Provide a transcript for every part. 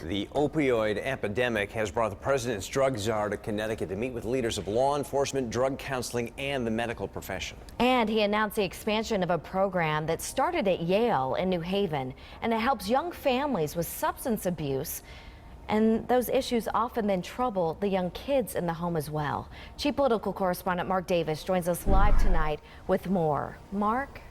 The opioid epidemic has brought the president's drug czar to Connecticut to meet with leaders of law enforcement, drug counseling, and the medical profession. And he announced the expansion of a program that started at Yale in New Haven, and it helps young families with substance abuse. And those issues often then trouble the young kids in the home as well. Chief Political Correspondent Mark Davis joins us live tonight with more. Mark?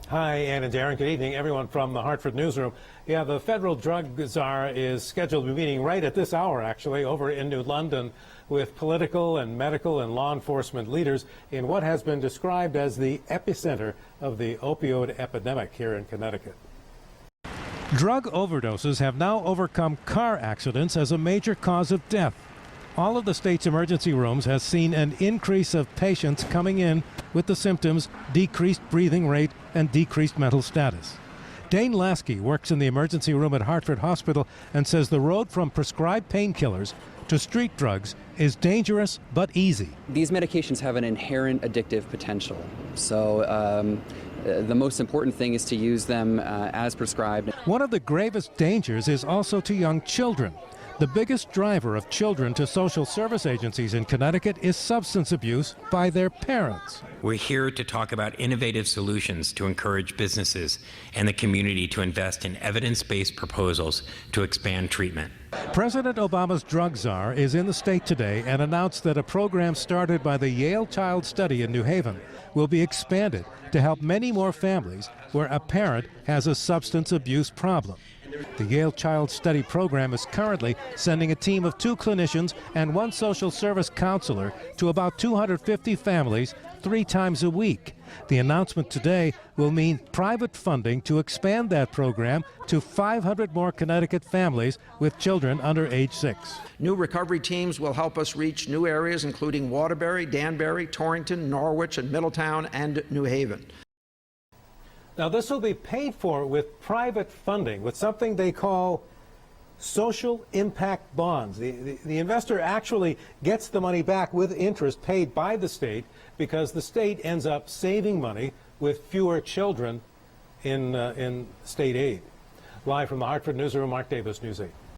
Hi, Ann and Darren. Good evening, everyone from the Hartford newsroom. Yeah, the federal drug czar is scheduled to be meeting right at this hour, actually, over in New London with political and medical and law enforcement leaders in what has been described as the epicenter of the opioid epidemic here in Connecticut. Drug overdoses have now overcome car accidents as a major cause of death. All of the state's emergency rooms has seen an increase of patients coming in with the symptoms decreased breathing rate and decreased mental status. Dane Lasky works in the emergency room at Hartford Hospital and says the road from prescribed painkillers to street drugs is dangerous but easy. These medications have an inherent addictive potential. So the most important thing is to use them as prescribed. One of the gravest dangers is also to young children. The biggest driver of children to social service agencies in Connecticut is substance abuse by their parents. We're here to talk about innovative solutions to encourage businesses and the community to invest in evidence-based proposals to expand treatment. President Obama's drug czar is in the state today and announced that a program started by the Yale Child Study in New Haven will be expanded to help many more families where a parent has a substance abuse problem. The Yale Child Study program is currently sending a team of 2 clinicians and 1 social service counselor to about 250 families 3 times a week. The announcement today will mean private funding to expand that program to 500 more Connecticut families with children under age 6. New recovery teams will help us reach new areas including Waterbury, Danbury, Torrington, Norwich, and Middletown, and New Haven. Now, this will be paid for with private funding, with something they call social impact bonds. The investor actually gets the money back with interest paid by the state because the state ends up saving money with fewer children in state aid. Live from the Hartford newsroom, Mark Davis, News 8.